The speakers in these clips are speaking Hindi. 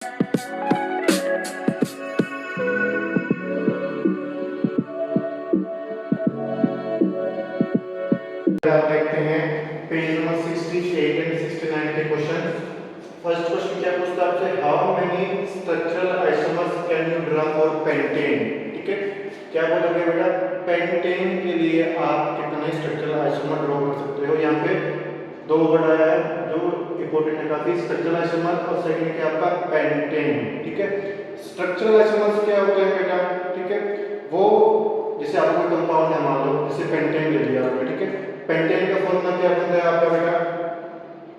आप देखते हैं पेज नंबर 68 एंड 69 के क्वेश्चन। फर्स्ट क्वेश्चन क्या पूछता है आपसे, how many structural isomers can you draw for pentane. ठीक है, क्या बोलोगे बेटा, पेंटेन के लिए आप कितने स्ट्रक्चरल आइसोमर ड्रॉ कर सकते हो। यहाँ पे दो वर्ड आया है जो इंपॉर्टेंट है काफी, स्ट्रक्चरल आइसोमर और सेकंड क्या आपका पेंटेन। ठीक है, स्ट्रक्चरल आइसोमर्स क्या होते हैं बेटा, ठीक है, वो जैसे आपको कंपाउंड है मान लो, जैसे पेंटेन ले लिया आपने, ठीक है, पेंटेन का फॉर्मूला क्या होता है आपका बेटा,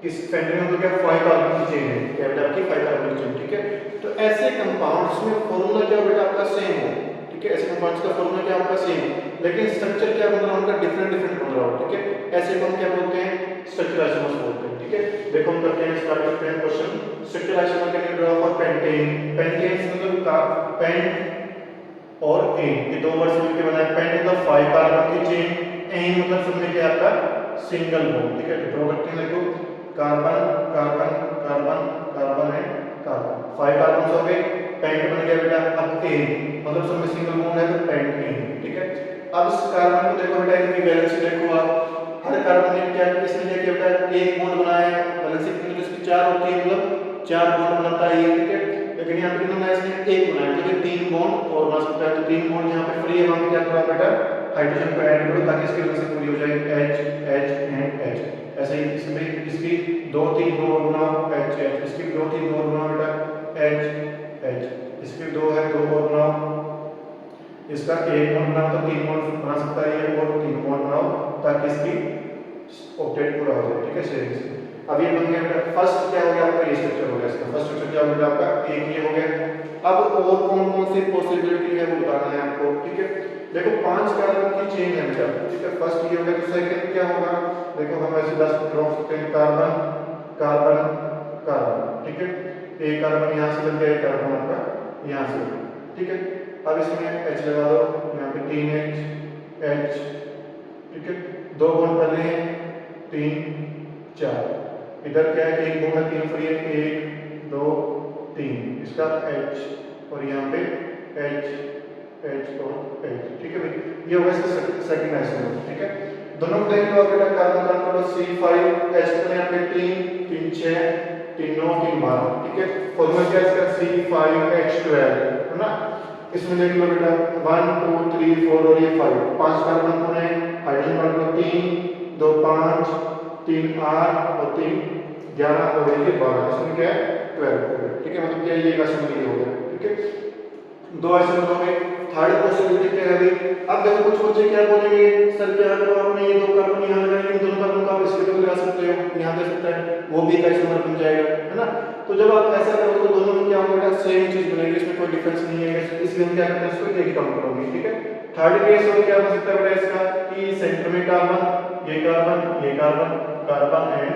इस पेंटेन में क्या 5 कार्बन की चेन है, क्या बेटा आपकी 5 कार्बन की चेन। ठीक है, तो ऐसे कंपाउंड्स में फॉर्मूला क्या बेटा आपका सेम है। ठीक है, ऐसे कंपाउंड्स का फॉर्मूला क्या आपका सेम है, लेकिन स्ट्रक्चर क्या बन रहा है उनका डिफरेंट बन रहा है। ठीक है, ऐसे को हम क्या बोलते हैं, स्ट्रक्चरल आइसोमर्स बोलते हैं। ठीक है, देखो हम करते हैं, स्टार्ट करते हैं question. Structural isomer can you draw for pentane. Pentane मतलब का पेंट और एन, ये दो वर्ड मिलकर बना है। पेंट मतलब 5 कार्बन की चेन, एन मतलब समझे क्या आपका सिंगल बॉन्ड। ठीक है, ड्रॉ करते हैं, देखो carbon carbon carbon carbon and carbon, 5 carbon हो गए, पेंट बन गया बेटा। अब एन मतलब सब में सिंगल बॉन्ड है तो पेंट एन। ठीक है, अब इस कार्बन को देखो बेटा, इनकी वैलेंसी देखो आप, हर कार्बन ने क्या किसने क्या किया बेटा, एक बॉन्ड बनाया है, वैलेंसी कितनी इसकी 4 होती है, मतलब 4 बॉन्ड बनाता है ये। ठीक है, लेकिन यहाँ पे कितना इसने एक बनाया, तो ये 3 बॉन्ड और बना सकता है, तो 3 बॉन्ड यहाँ पे फ्री है, वहां पे क्या करो बेटा, हाइड्रोजन को ऐड करो ताकि इसकी वैलेंसी पूरी हो जाए, H H एंड H। ऐसे ही इसमें इसकी 2 3 2 बनाओ, H H, इसकी 2 3 2 बनाओ बेटा, H H, इसकी 2 है 2 और बनाओ, इसका एक बॉन्ड बनाओ तो 3 बॉन्ड बना सकता है ये, और 3 बॉन्ड बनाओ ताकि इसकी ऑक्टेट पूरा हो जाए। ठीक है, शेयरिंग से अब ये बन गया बेटा। फर्स्ट क्या हो गया आपका, ये स्ट्रक्चर हो गया, इसका फर्स्ट स्ट्रक्चर क्या हो गया आपका, एक ये हो गया। अब और कौन कौन सी पॉसिबिलिटी है वो बताना है आपको। ठीक है, देखो 5 कार्बन की चेन है बेटा। ठीक है, फर्स्ट ये हो गया, तो सेकंड क्या होगा, देखो हम ऐसे 10 ड्रॉ करते हैं, कार्बन कार्बन कार्बन। ठीक है, एक कार्बन यहाँ से लग गया, एक कार्बन आपका यहाँ से। ठीक है, अब इसमें H लगा दो, यहाँ पे 3 H। ठीक है, 2 बॉन्ड पहले हैं, 3 4, इधर क्या है, एक बॉन्ड 3 फ्री है, 1 2 3, इसका H और यहाँ पे H H और H। ठीक है भाई, ये होगा इसका सेकंड आइसोमर। ठीक है, दोनों को देख लो बेटा, कार्बन कार्बन C5 H पर यहाँ पे 3 3 6 3 9 3 12। ठीक है, फॉर्मूला क्या है इसका, C5H12 है ना। इसमें देख लो बेटा 1 2 3 4 और ये 5 कार्बन कौन है, हाइड्रोजन कार्बन 3 2 5 3 8 और 3 11 और ये 12, इसमें क्या है 12। ठीक है, मतलब क्या ये आइसोमर ये हो गया। ठीक है, 2 आइसोमर हो गए। थर्ड पॉसिबिलिटी क्या है भाई, अब देखो कुछ बच्चे क्या बोलेंगे, सर क्या करो आपने ये 2 कार्बन यहाँ लगाए, इन दोनों कार्बन को आप इसके भी लगा सकते हो, यहाँ दे सकता है, वो भी एक आइसोमर बन जाएगा, है ना। तो जब आप ऐसा करोगे तो दोनों में क्या होगा, सेम चीज बनेगी, इसमें कोई डिफरेंस नहीं है, इसलिए हम क्या करते हैं, इसको एक ही काउंट करोगे। ठीक है, थर्ड केस और क्या बन सकता है बेटा इसका, कि सेंटर में कार्बन ये कार्बन कार्बन एंड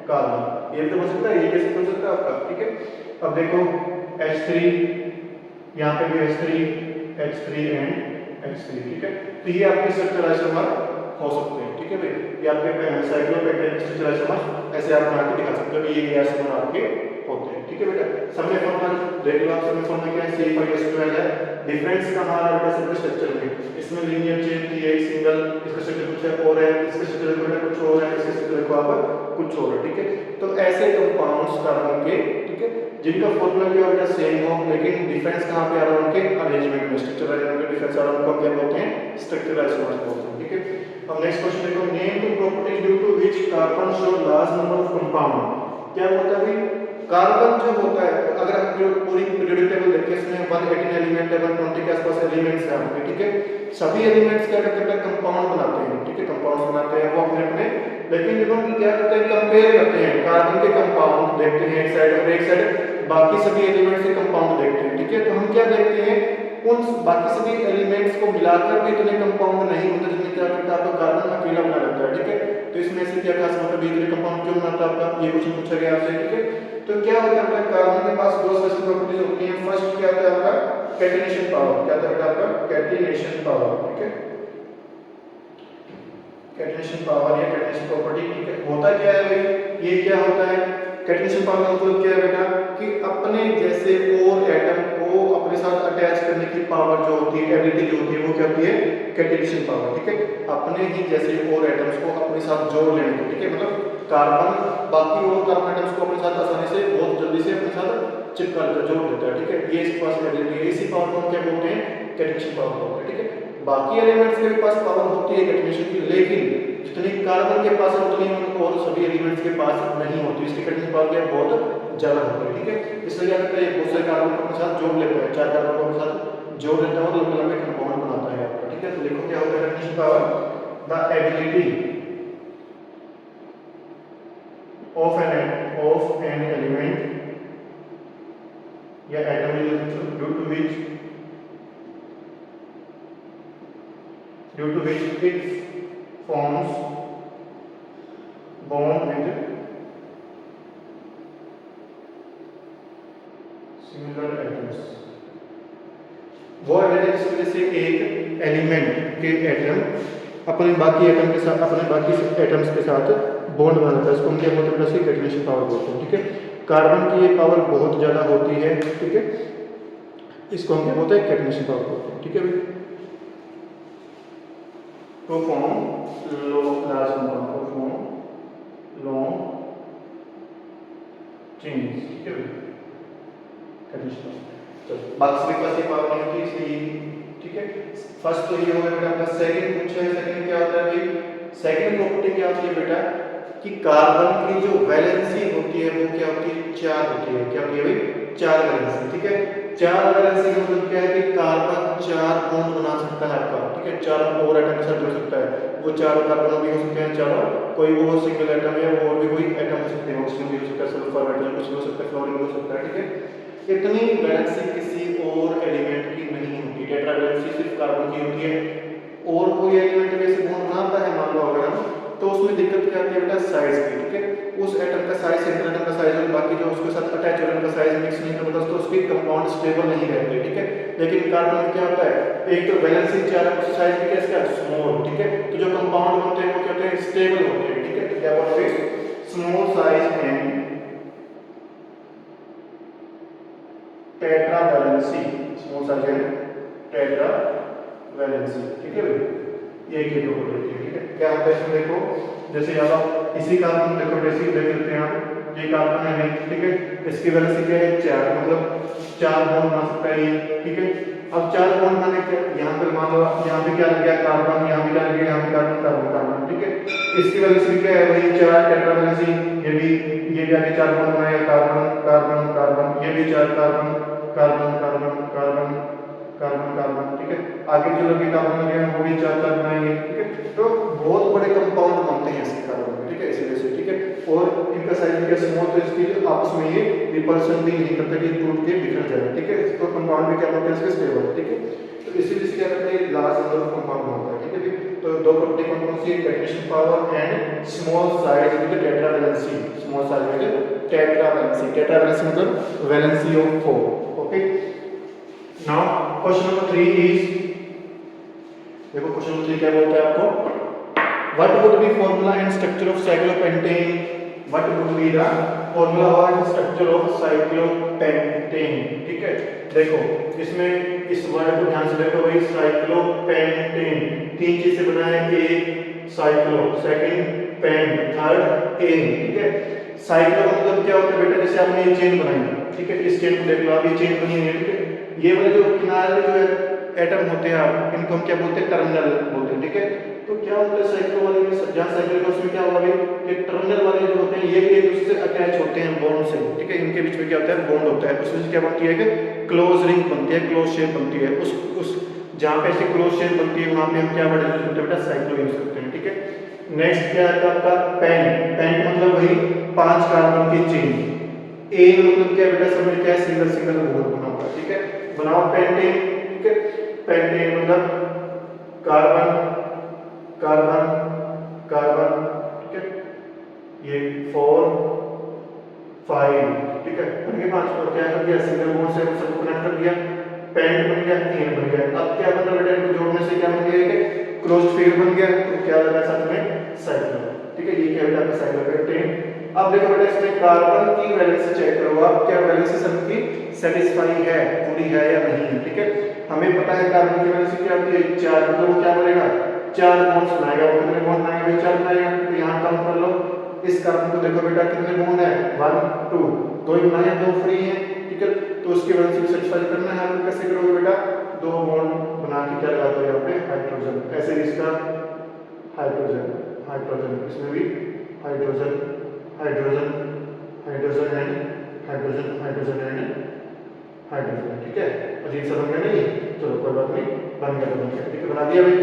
कार्बन, ये तो बन सकता है, ये कैसे बन सकता है आपका। ठीक है, अब देखो H3, यहाँ पे भी H3 एंड H3। ठीक है, तो ये आपके स्ट्रक्चरल आइसोमर हो सकते हैं। ठीक है भाई, ये आपके साइक्लोपेंटेन स्ट्रक्चरल आइसोमर ऐसे आप बना के दिखा सकते हो कि ये आइसोमर आपके होते हैं। ठीक है बेटा, सब में फॉर्मूला देख लो आप, सब में फॉर्मूला क्या है, C5H12 है। डिफरेंस कहाँ आ रहा है सबके स्ट्रक्चर में, इसमें लीनियर चेन थी एक सिंगल, इसका स्ट्रक्चर कुछ है और है, इसका स्ट्रक्चर कुछ और है, इसका स्ट्रक्चर को आप कुछ और है। ठीक है, तो ऐसे कंपाउंड्स कार्बन के, ठीक है, जिनका फॉर्मूला क्या होगा सेम हो, लेकिन डिफरेंस कहाँ पे आ रहा है उनके अरेंजमेंट में, स्ट्रक्चरल अरेंजमेंट में डिफरेंस आ रहा है, उनको क्या बोलते हैं, स्ट्रक्चरल आइसोमर्स बोलते हैं। ठीक है, अब नेक्स्ट क्वेश्चन देखो, name two properties due to which carbon show large number of compound. क्या होता है भाई, कार्बन जो होता है, अगर आप जो पूरी पीरियोडिक टेबल देखिए, इसमें 118 एलिमेंट है, 120 के आसपास एलिमेंट्स हैं आपके। ठीक है, सभी एलिमेंट्स क्या करते हैं, कंपाउंड बनाते हैं। ठीक है, कंपाउंड बनाते हैं वो अपने अपने, लेकिन जब हम क्या करते हैं, कंपेयर करते हैं, कार्बन के कंपाउंड देखते हैं एक साइड और एक साइड बाकी सभी एलिमेंट्स के कंपाउंड देखते हैं। ठीक है, तो हम क्या देखते हैं, उन बाकी सभी एलिमेंट्स को मिलाकर भी इतने कंपाउंड नहीं होते जितने क्या करता है आपका कार्बन अकेला बना रहता है। ठीक है, तो इसमें से क्या खास मतलब इतने कंपाउंड क्यों बनाता है आपका, ये क्वेश्चन पूछा गया आपसे। ठीक है, तो क्या होता है कार्बन के पास दो स्पेशल प्रॉपर्टीज होती हैं। फर्स्ट क्या होता है आपका कैटिनेशन पावर, क्या होता है आपका कैटिनेशन पावर। ठीक है, कैटिनेशन पावर या कैटिनेशन प्रॉपर्टी। ठीक है, होता क्या है भाई, ये क्या होता है, कैटेनेशन पावर का मतलब क्या है बेटा कि अपने जैसे और एटम को अपने साथ अटैच करने की पावर जो होती है, एबिलिटी जो होती है, वो क्या होती है? Catenation power. ठीक है, अपने ही जैसे और एटम्स को अपने साथ जोड़ लेने की। ठीक है, मतलब कार्बन बाकी और कार्बन एटम्स को अपने साथ आसानी से बहुत जल्दी से अपने साथ चिपका लेता है, जोड़ लेता है। ठीक है, ये इसके पास एबिलिटी है। इसी पावर को हम क्या बोलते हैं? कैटेनेशन पावर बोलते हैं। ठीक है, बाकी एलिमेंट्स के पास पावर होती है कैटेनेशन की, लेकिन जितनी कार्बन के पास है उतनी और सभी एलिमेंट्स के पास नहीं होती। इसकी कैटेनेशन पावर क्या बहुत ज्यादा होती है। ठीक है, इसलिए क्या करता है? बहुत सारे कार्बन को अपने साथ जोड़ लेता है, 4 कार्बन को अपने साथ जोड़ लेता है और लंबे लंबे कंपाउंड बनाता है आपका। ठीक है, तो देखो क्या होता है catenation power? The ability of an element या atom is due to which it forms bond with similar atoms। वो एबिलिटी जिस वजह से एक एलिमेंट के एटम अपने बाकी एटम के साथ, अपने बाकी एटम्स के साथ बॉन्ड बनाता है, उसको हम क्या बोलते हैं? उसकी कैटेनेशन पावर बोलते हैं। ठीक है, कार्बन की ये पावर बहुत ज़्यादा होती है। ठीक है, इसको हम क्या बोलते हैं? कैटेनेशन पावर बोलते हैं। ठीक है भाई, टू फॉर्म लॉन्ग चेन्स। ठीक है भाई, कैटेनेशन पावर। चलो बाकी सभी पास ये पावर नहीं होती, इसलिए ठीक है। फर्स्ट तो ये हो गया बेटा आपका। सेकंड पूछा है, सेकंड क्या होता है भाई? सेकंड प्रॉपर्टी क्या होती है बेटा कि कार्बन की जो वैलेंसी होती है वो क्या होती है? 4 होती है। क्या होती है भाई? 4 वैलेंसी। ठीक है, 4 वैलेंसी का मतलब क्या है कि कार्बन 4 बॉन्ड बना सकता है आपका। ठीक है, 4 और एटम के साथ जुड़ सकता है। वो 4 कार्बन भी हो सकते हैं, चारों कोई वो सिंगल एटम है, और भी कोई एटम हो सकते हैं, ऑक्सीजन भी हो सकता है, सल्फर मेटल कुछ हो सकता है, फ्लोरीन हो सकता है। ठीक है, इतनी वैलेंसी किसी और एलिमेंट की नहीं होती। टेट्रा वैलेंसी सिर्फ कार्बन की होती है। और कोई एलिमेंट वैसे बॉन्ड बनाता है मान लो अगर हम, तो उसमें दिक्कत क्या आती है बेटा? साइज की। ठीक है, उस एटम का साइज, सेंट्रल एटम का साइज और बाकी जो उसके साथ अटैच एटम का साइज मिक्स नहीं होता, तो उसके कंपाउंड स्टेबल नहीं रहते। ठीक है, लेकिन कार्बन में क्या होता है? एक तो वैलेंसी 4 है, उस साइज में क्या इसका स्मॉल। ठीक है, तो जो कंपाउंड बनते हैं वो क्या होते हैं? स्टेबल होते हैं। ठीक है, तो क्या बोलते हैं? Small size and tetra valency. Small size and tetra valency. ठीक है भाई, ये की दो होती है। ठीक है, क्या होता है इसमें? देखो जैसे यहाँ इसी कार्बन देखो, जैसे देख लेते हैं आप, ये कार्बन है नहीं। ठीक है, इसकी वैलेंसी क्या है? 4, मतलब 4 बॉन्ड बना सकता है ये। ठीक है, अब 4 बॉन्ड बनाने के यहाँ पे मान लो यहाँ पे क्या लग गया? कार्बन, यहाँ पे क्या लग गया? यहाँ पे कार्बन कार्बन कार्बन। ठीक है, इसकी वैलेंसी क्या है भाई? 4 टेट्रा वैलेंसी। ये भी आगे 4 बॉन्ड बनाएगा, कार्बन कार्बन कार्बन, ये भी 4 carbon carbon carbon carbon carbon carbon. ठीक है, आगे जो लगे कार्बन लगे हैं वो भी 4 बनाएंगे। ठीक है, तो बहुत बड़े कंपाउंड बनते हैं इसके कार्बन में। ठीक है, इसी वजह से। ठीक है, और इनका साइज भी स्मॉल, तो इसकी आपस में ये रिपल्शन भी नहीं करते कि टूट के बिखर जाए। ठीक है, तो कंपाउंड भी क्या बनते हैं? इसके स्टेबल। ठीक है, तो इसी वजह से क्या करते हैं? लार्ज नंबर ऑफ कंपाउंड बनता है। ठीक है, तो दो प्रॉपर्टी कौन सी है? Catenation power and small size with tetra valency. Small size with tetra valency. Tetra valency मतलब valency of 4। Okay, now question number 3 is, देखो क्वेश्चन नंबर 3 क्या बोलता है आपको? What would be formula and structure of cyclopentane? What would be the formula और स्ट्रक्चर ऑफ साइक्लोपेंटेन? ठीक है, देखो इसमें इस वर्ड को ध्यान से देखो भाई। साइक्लोपेंटेन 3 चीज से बना है। एक cyclo, second pent, third ene. ठीक है, साइक्लो मतलब क्या होता है बेटा? जैसे आपने ये चेन बनाई। ठीक है, इस चेन को देख लो, आप ये चेन बनी है। ठीक है, ये वाले जो किनारे जो एटम होते हैं आप इनको हम क्या बोलते हैं? टर्मिनल बोलते हैं। ठीक है, तो क्या होता है साइक्लो वाले में? जहाँ साइक्लो का उसमें क्या होगा भाई? ये टर्मिनल वाले जो होते हैं ये एक दूसरे से अटैच होते हैं बॉन्ड से। ठीक है, इनके बीच में क्या होता है? बॉन्ड होता है। उसमें क्या बनती है? कि क्लोज रिंग बनती है, क्लोज शेप बनती है। उस जहाँ पे ऐसी क्लोज शेप बनती है वहाँ पे हम क्या वर्ड यूज करते हैं बेटा? साइक्लो यूज करते हैं। ठीक है, नेक्स्ट क्या है आपका? पेंट। पेंट मतलब वही 5 कार्बन की चेन। ए मतलब क्या बेटा? सब में क्या है? सिंगल सिंगल बॉन्ड बना हुआ है। ठीक है, बनाओ पेंटेन। ठीक है, पेंटेन मतलब कार्बन कार्बन कार्बन। ठीक है, ये 4 5। ठीक है, ये 5 को क्या कर दिया? सिंगल बॉन्ड से सबको कनेक्ट कर दिया। पेंट बन गया, 3 बन गया। अब क्या बन रहा बेटा? इनको जोड़ने से क्या बन गया? क्लोज्ड फिगर बन गया। तो क्या लगा साथ में? साइक्लो। ठीक है, ये क्या बेटा? आपका साइक्लोपेंटेन अब देखो बेटा इसमें कार्बन की वैलेंसी चेक करो आप, क्या वैलेंसी सबकी सेटिस्फाई है, पूरी है या नहीं है। ठीक है, हमें पता है कार्बन की वैलेंसी क्या होती है 4, मतलब वो क्या बोलेगा 4 बॉन्ड्स बनाएगा। वो कितने बॉन्ड बनाएगा भाई 4 बनाएगा, तो यहाँ काउंट कर लो। इस कार्बन को देखो बेटा कितने बॉन्ड है 1 2, 2 ही बनाए 2 फ्री हैं। ठीक है, तो उसकी वैलेंसी को सेटिस्फाई करना है। आप कैसे करोगे बेटा 2 बॉन्ड बना के क्या लगा दो यहाँ पे हाइड्रोजन, ऐसे इसका हाइड्रोजन हाइड्रोजन, इसमें भी hydrogen hydrogen hydrogen and hydrogen hydrogen and hydrogen. ठीक है, अजीब सा बन गया नहीं, चलो कोई बात नहीं, बन गया तो बन गया। ठीक है, बना दिया भाई।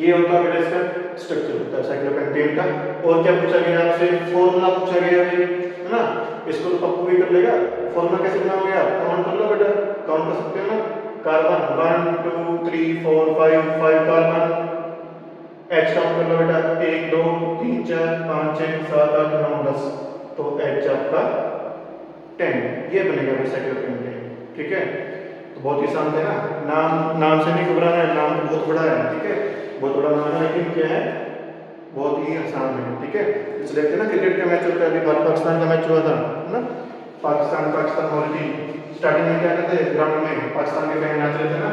ये होता है इसका स्ट्रक्चर होता है साइक्लोपेंटेन का। और क्या पूछा गया आपसे, फॉर्मूला पूछा गया भाई, है ना। इसको तो पप्पू भी कर लेगा। फॉर्मूला कैसे बनाओगे आप, काउंट कर लो बेटा, काउंट कर सकते हो ना। कार्बन 1 2 3 4 5 कार्बन, H काउंट कर लो बेटा 1 2 3 4 5 6 7 8 9 10, तो H आपका 10, ये बनेगा भाई साइक्लोपेंटेन। ठीक है, तो बहुत ही आसान है ना, नाम से नहीं घबराना है, नाम तो बहुत बड़ा है। ठीक है, बहुत बड़ा नाम है, लेकिन क्या है बहुत ही आसान है। ठीक है, इस देखते ना क्रिकेट का मैच होता है, अभी भारत पाकिस्तान का मैच हुआ था ना, पाकिस्तान हो रही थी। स्टार्टिंग में क्या करते ग्राउंड में पाकिस्तान के फैन नाच रहे थे ना,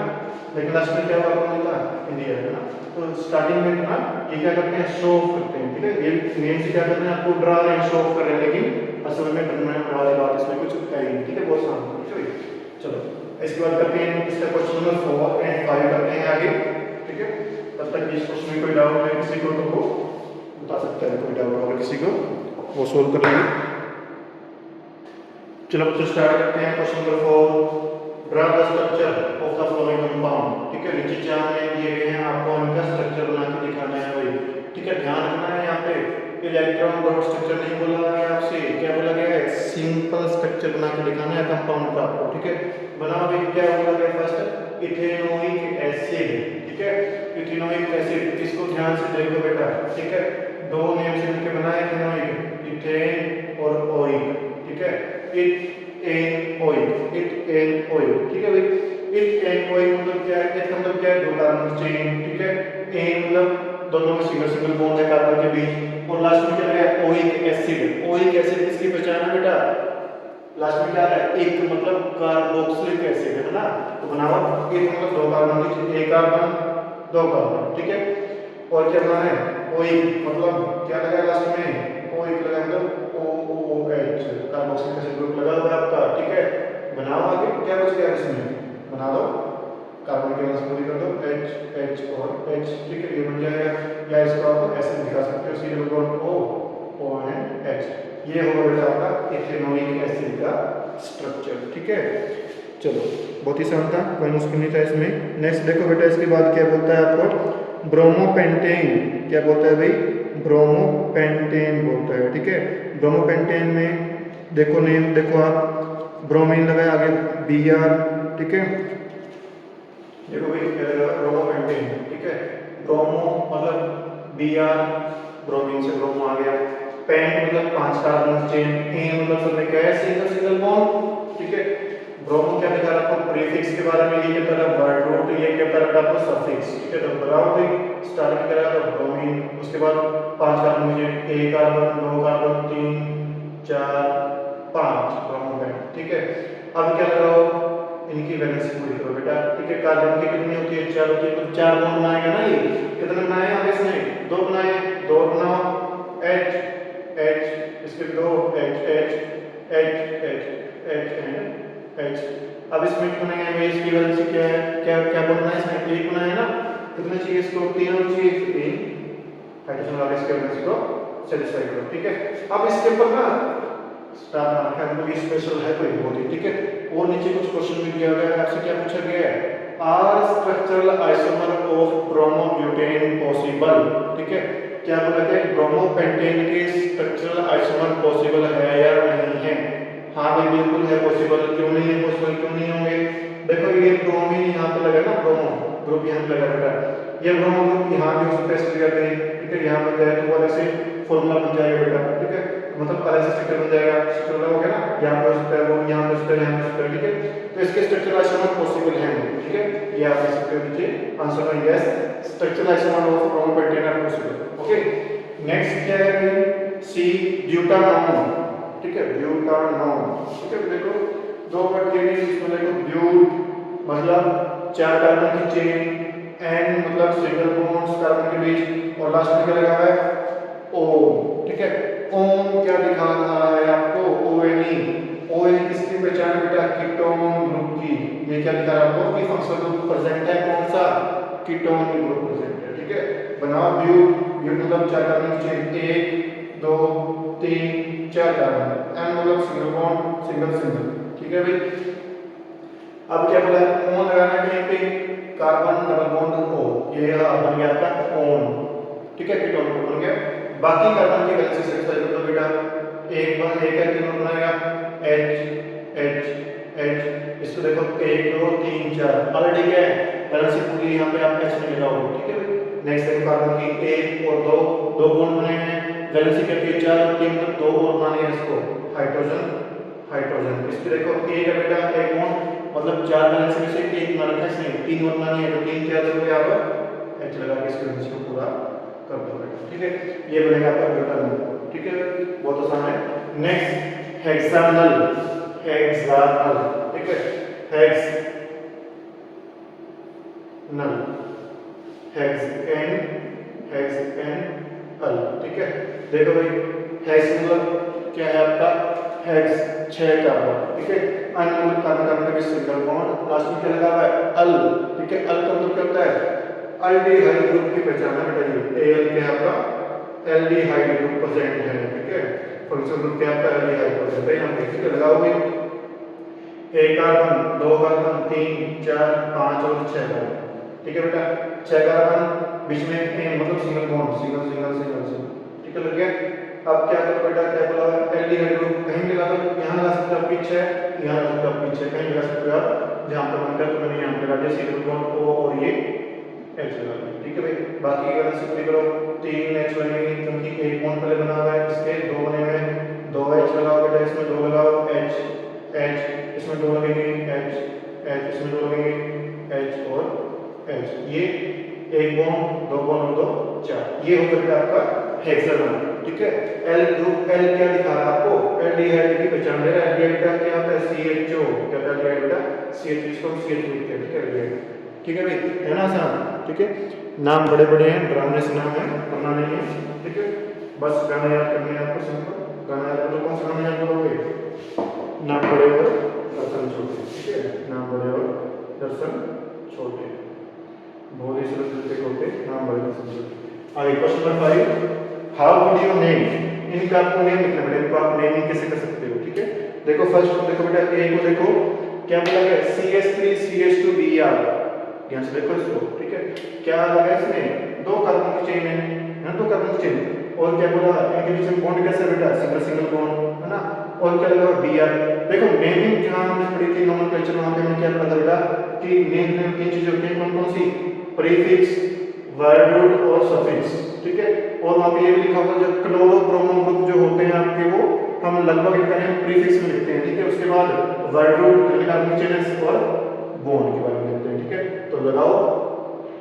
लेकिन लास्ट में क्या हुआ कौन था, इंडिया, है ना। तो स्टार्टिंग में ना ये क्या करते हैं शो ऑफ करते हैं। ठीक है, ये नेम से क्या करते हैं आपको डरा रहे हैं, शो ऑफ कर रहे हैं, लेकिन असल में डरने वाली बात इसमें कुछ है ही। ठीक है, बहुत आसान है। चलो इसके बाद करते हैं इसका क्वेश्चन नंबर 4 एंड 5 करते हैं आगे। ठीक है, तब तक इस क्वेश्चन में कोई डाउट है किसी को तो वो बता सकता है, कोई डाउट होगा किसी को वो सोल्व कर लेंगे। चलो बच्चों स्टार्ट करते हैं question number 4, draw the structure of the following compound. ठीक है, नीचे चार में दिए गए हैं, आपको इनका स्ट्रक्चर बना के दिखाना है भाई। ठीक है, ध्यान रखना है यहाँ पे इलेक्ट्रॉन डॉट स्ट्रक्चर नहीं बोला है आपसे, क्या बोला गया है सिंपल स्ट्रक्चर बना के दिखाना है कंपाउंड का आपको। ठीक है, बनाओ भाई, क्या बोला गया फर्स्ट इथेनोइक एसिड। ठीक है, इथेनोइक एसिड, इसको ध्यान से देखो बेटा। ठीक है, दो नेम से मिलकर बना है इथेनोइक, इथेन और ऑइल। ठीक है, it an oil, it an oil. ठीक है भाई, इट एन ऑयल मतलब क्या है, इसका मतलब क्या है दो कार्बन चेन। ठीक है, एन मतलब दोनों में सिंगल सिंगल बॉन्ड है कार्बन के बीच, और लास्ट में क्या लगा है ओइक एसिड। ओइक एसिड किसकी पहचान है बेटा, लास्ट में क्या है एक मतलब कार्बोक्सिलिक एसिड, है ना। तो बनाओ एक मतलब दो कार्बन, एक कार्बन दो कार्बन। ठीक है, और क्या बनाना है ओइक मतलब क्या लगा लास्ट में ओइक लगा मतलब OOH, कार्बोक्सिलिक एसिड ग्रुप लगा हुआ है आपका। ठीक है, बनाओ आगे क्या बच गया इसमें, बना दो कार्बन की वैलेंस पूरी कर दो H H और H। ठीक है, ये बन जाएगा, या इसको आप ऐसे दिखा सकते हो C double bond O and H। ये होगा बेटा आपका इथेनोइक एसिड का स्ट्रक्चर। ठीक है, चलो बहुत ही आसान था, कोई मुश्किल नहीं था इसमें। नेक्स्ट देखो बेटा, इसके बाद क्या बोलता है आपको ब्रोमोपेंटेन। क्या बोलता है भाई, ब्रोमोपेंटेन बोलता है। ठीक है, ब्रोमोपेंटेन में देखो नेम देखो आप, ब्रोमीन लगा आगे Br। ठीक है, देखो भाई क्या लगा ब्रोमोपेंटेन। ठीक है, ब्रोमो मतलब Br, ब्रोमीन से ब्रोमो आ गया, पेंट मतलब 5 कार्बन चेन, एन मतलब सब में क्या है सिंगल सिंगल बॉन्ड। ठीक है, ब्रोमो क्या दिखा रहा आपको प्रीफिक्स के बारे में, ये क्या तरह वर्ड रूट, ये क्या तरह आपको सफिक्स। ठीक है, तो बताओ भाई स्टार्ट की तरह तो ब्रोमीन, उसके बाद 5 कार्बन चेन, एक कार्बन दो कार्बन 3 4 5 ब्रोमोपेंट। ठीक है, अब क्या लगाओ इनकी वैलेंसी पूरी करो बेटा। ठीक है, कार्बन की कितनी होती है 4 होती है, तो 4 बॉन्ड बनाएगा ना, ये कितने बनाए आगे इसने 2 बनाए, 2 बनाओ H H, इसके 2 H H H H H and H। अब इसमें बनाएंगे हमें इसकी वैलेंसी क्या है, क्या क्या बॉन्ड बनाए इसमें एक बनाया ना, कितने चाहिए इसको तीनों चाहिए, 3 हाइड्रोजन वाले इसके वैलेंसी को सेटिस्फाई करो। ठीक है, अब इसके ऊपर ना स्टार मार्क है, कोई स्पेशल है कोई बहुत ही। ठीक है, और नीचे कुछ क्वेश्चन भी दिया गया है, आपसे क्या पूछा गया है are structural isomer of bromobutane possible. ठीक है, क्या बोला गया ब्रोमोपेंटेन के स्ट्रक्चरल आइसोमर पॉसिबल है या नहीं है। हाँ भाई बिल्कुल है पॉसिबल, क्यों नहीं है पॉसिबल, क्यों नहीं होंगे। देखो ये ब्रोमीन यहाँ पे लगा ना, ब्रोमो ग्रुप यहाँ पे लगा बेटा, ये ब्रोमो ग्रुप यहाँ भी उस प्रेस किया गया। ठीक है, यहाँ पे जाए तो वो ऐसे फॉर्मूला बन जाएगा बेटा। ठीक है, मतलब अलग से स्ट्रक्चर बन जाएगा, स्ट्रक्चर हो गया ना, यहाँ पे उसका वो यहाँ पे उसका यहाँ पे उसका। ठीक है, तो इसके स्ट्रक्चर आइसोमर पॉसिबल है। ठीक है, ये आप देख सकते हो नीचे आंसर में yes structure isomer of bromopentane are possible. Okay, next क्या है सी ब्यूटानॉन, ठीक है, ब्यूटानॉन, ठीक है। देखो दो वर्ड के लिए इसमें देखो ब्यूट मतलब 4 कार्बन की चेन, एन मतलब सिंगल बॉन्ड्स कार्बन के बीच, और लास्ट में क्या लगा हुआ है ओ, ठीक है। ओन क्या दिखा रहा है आपको, ओएनई, ओएनई किसकी पहचान है बेटा, कीटोन ग्रुप की। ये क्या दिखा रहा है आपको कि फंक्शनल ग्रुप प्रेजेंट है कौन सा, कीटोन ग्रुप प्रेजेंट है, ठीक है। बनाओ ब्यूट, ब्यूट मतलब 4 कार्बन की चेन, 1 2 3 4 कार्बन, एन मतलब सिंगल बॉन्ड सिंगल सिंगल, ठीक है भाई। अब क्या बोला है, ओन लगाना है कहीं पे, कार्बन डबल बॉन्ड ओ, ये बन गया आपका ओन, ठीक है, कीटोन ग्रुप बन गया। बाकी कार्बन की वैलेंसी सेटिस्फाई कर दो बेटा, एक है तीनों बनाएगा H H H, इसको देखो 1 2 3 4 ऑलरेडी क्या है वैलेंसी पूरी यहाँ पे आप H में लगाओगे, ठीक है भाई। नेक्स्ट देखो कार्बन की 1 और 2 दो बॉन्ड बने हैं, वैलेंसी क्या है 4 और 3 में 2 और बनानी है इसको, हाइड्रोजन हाइड्रोजन। इसके देखो एक है बेटा एक बॉन्ड मतलब 4 बैलेंस में से एक बना रखा है इसने, 3 और बनानी है तो 3 क्या दोगे यहाँ पर H लगा के इसको वैलेंसी को पूरा कर दो बेटा, ठीक है। ये बनेगा आपका ब्यूटानॉन, ठीक है, बहुत आसान है। नेक्स्ट हेक्सानल, हेक्सानल, ठीक है, हेक्स नल, हेक्स एन अल, ठीक है। देखो भाई हेक्स मतलब क्या है आपका, हेक्स 6 कार्बन, ठीक है। अन मतलब कार्बन कार्बन का सिंगल बॉन्ड, लास्ट में क्या लगा हुआ है अल, ठीक है। अल का मतलब क्या होता है, अल्डिहाइड ग्रुप की पहचान है बेटा, ये एल क्या है आपका एल्डिहाइड ग्रुप प्रेजेंट है, ठीक है। फंक्शनल ग्रुप क्या आपका एल्डिहाइड प्रेजेंट है यहाँ पे, ठीक है। लगाओगे एक कार्बन, दो कार्बन, 3 4 5 और 6 कार्बन, ठीक है बेटा। 6 कार्बन बीच में मतलब single bond single single single single, ठीक है, लग गया। अब क्या करो बेटा, क्या बोला है एल्डिहाइड ग्रुप, कहीं भी लगा दो, यहाँ लगा सकते हो पीछे, यहाँ लगा सकते हो पीछे, कहीं लगा सकते हो आप जहाँ पर मन कर, तो मैंने यहाँ पे लगा दिया सिंगल बॉन्ड ओ और ये H लगा दिया, ठीक है भाई। बाकी अगर से पूरी करो 3 H लगेंगे क्योंकि एक बॉन्ड पहले बना हुआ है, इसके 2 बने हुए हैं, 2 H लगाओ बेटा, इसमें 2 लगाओ H H, इसमें 2 लगेंगे H H, इसमें 2 लगेंगे H और H, ये एक बॉन्ड 2 बॉन्ड और 2 4, ये हो गया आपका हेक्सागोन, ठीक है। एल ग्रुप, एल क्या दिखा रहा है आपको, एल्डिहाइड की पहचान दे रहा है। एल्डिहाइड का क्या होता है CHO, क्या होता है एल्डिहाइड बेटा CH, इसको CH लिखते हैं, ठीक है एल्डिहाइड, ठीक है भाई, है ना आसान, ठीक है। नाम बड़े बड़े हैं, डरावने से नाम है, पढ़ना नहीं है, ठीक है। बस गाना याद करना है आपको, सिंपल गाना याद करो। कौन सा गाना याद करोगे, नाम बड़े और दर्शन छोटे, ठीक है, नाम बड़े और दर्शन छोटे, बहुत ही सरल तरीके होते, नाम बड़े दर्शन छोटे। आगे question number 5, how would you name, इनका आपको नेम लिखना पड़ेगा, इनको आप नेमिंग कैसे कर सकते हो, ठीक है। देखो फर्स्ट को देखो बेटा, ए को देखो क्या बोला गया CH3 CH2 Br, ध्यान से देखो इसको, ठीक है। क्या लगा इसमें 2 कार्बन की चेन है, 2 कार्बन की चेन, और क्या बोला इनके बीच में बॉन्ड कैसे बेटा सिंगल सिंगल बॉन्ड, है ना। और क्या लगा Br, देखो नेमिंग जहां हमने पढ़ी थी नोमेनक्लेचर, वहां पे हमने क्या पढ़ा था बेटा कि नेम में 3 चीजें होती हैं, कौन कौन सी, प्रीफिक्स वर्ड रूट और सफिक्स, ठीक है। और वहां पे ये भी लिखा होगा जो क्लोरो ब्रोमो ग्रुप जो होते हैं आपके, वो हम लगभग लिखते हैं प्रीफिक्स में लिखते हैं, ठीक है। उसके बाद वर्ड रूट कार्बन चेन और बॉन्ड के बारे में लिखते हैं, ठीक है। तो लगाओ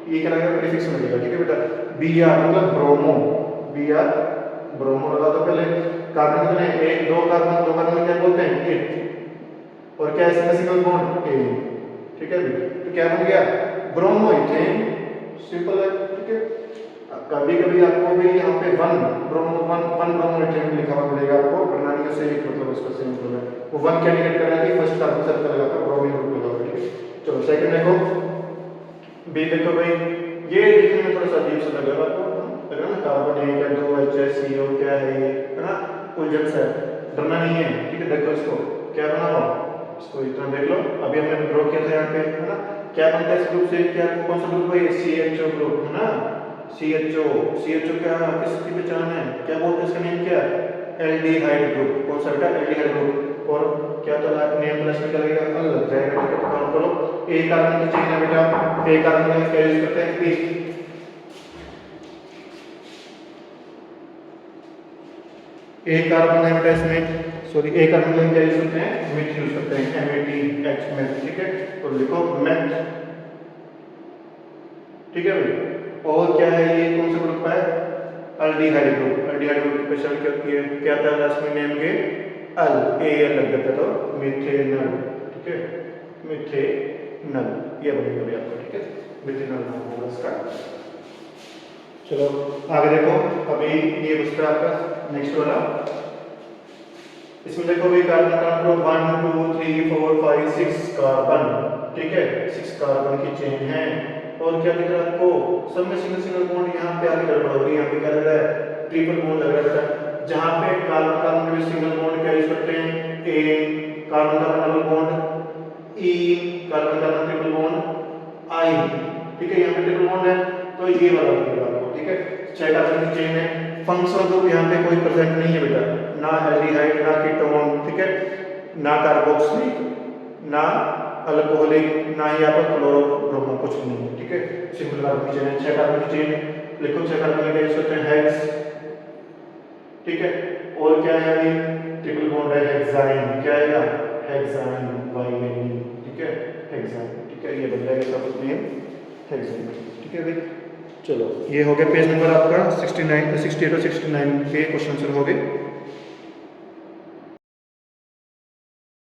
ये क्या लगेगा प्रीफिक्स में लगेगा, ठीक है बेटा। Br मतलब ब्रोमो, Br ब्रोमो लगा दो पहले। कार्बन कितने, 1 2 कार्बन, 2 कार्बन क्या बोलते हैं 8, और क्या है इसका सिंगल बॉन्ड A, ठीक है। तो क्या बन गया ब्रोमो इथेन, सिंपल है, ठीक है। कभी कभी आपको भी यहाँ पे 1 ब्रोमो इथेन लिखा हुआ मिलेगा आपको, प्रणालियों से एक मतलब उसका सेम मतलब है, वो 1 कैंडिडेट करना है, फर्स्ट कार्बन से पता लगा ब्रोमीन ग्रुप लगा, ठीक है। चलो सेकंड देखो, बी देखो भाई, ये देखने में थोड़ा सा अजीब सा लग रहा है आपको, लग रहा है ना, कार्बन 1 है 2 HCO क्या है ये, है ना, उलझन सा है, डरना नहीं है, ठीक है। देखो इसको क्या बनाओ, इसको इतना देख लो, अभी हमने ड्रॉ किया था यहाँ पे, है ना। क्या बनता है इस ग्रुप से, क्या कौन सा ग्रुप है ये, CHO ग्रुप, है ना। CHO क्या किसकी पहचान है, क्या बोलते हैं इसका नेम, क्या एल्डिहाइड ग्रुप, कौन सा बेटा एल्डिहाइड ग्रुप। और क्या तो नेम प्लस में लगेगा अल, जाएगा काउंट करो, एक कार्बन की चेन है बेटा, एक कार्बन का क्या यूज करते हैं एक कार्बन है बेटा इसमें, सॉरी एक कार्बन का क्या यूज करते हैं मेथ यूज करते हैं, MATH मेथ, ठीक है। तो लिखो मेथ, ठीक है भाई। और क्या है ये कौन सा ग्रुप है, एल्डिहाइड ग्रुप, इंटरमीडिएट ग्रुप की पहचान क्या होती है, क्या था लास्ट में नेम के अल ए एल लग जाता तो मिथेनल, ठीक है, मिथेनल ये बनेगा भी आपको, ठीक है, मिथेनल नाम होगा इसका। चलो आगे देखो, अभी ये बचता है आपका नेक्स्ट वाला। इसमें देखो भी कार्बन का 1 2 3 4 5 6 कार्बन, ठीक है, 6 कार्बन की चेन है। और क्या दिख रहा है आपको, सब में सिंगल सिंगल बॉन्ड, यहाँ पे आगे गड़बड़ हो रही है, यहाँ पे क्या लग रहा है, ट्रिपल बॉन्ड लग रहा है बेटा। जहाँ पे कार्बन कार्बन में सिंगल बॉन्ड क्या यूज करते हैं, ए कार्बन कार्बन डबल बॉन्ड, ई कार्बन कार्बन ट्रिपल बॉन्ड, आई, ठीक है, यहाँ पे ट्रिपल बॉन्ड है तो ये वाला लगेगा आपको, ठीक है। 6 कार्बन की चेन है, फंक्शनल ग्रुप यहाँ पे कोई प्रेजेंट नहीं है बेटा, ना एल्डिहाइड ना कीटोन, ठीक है, ना कार्बोक्सिलिक ना अल्कोहलिक, ना ही यहाँ पर क्लोरो कुछ नहीं है, ठीक है। सिंपल कार्बन की चेन है, 6 कार्बन की चेन लिखो, 6 कार्बन का यूज होते हैं हेक्स, ठीक है। और क्या है अभी, ट्रिपल बॉन्ड है हेक्साइन, क्या आएगा हेक्साइन वाइनेन, ठीक है, हेक्साइन, ठीक है, ये बन जाएगा इसका नेम हेक्साइन, ठीक है भाई। चलो ये हो गया पेज नंबर आपका 69 68 और 69 के क्वेश्चन आंसर हो गए।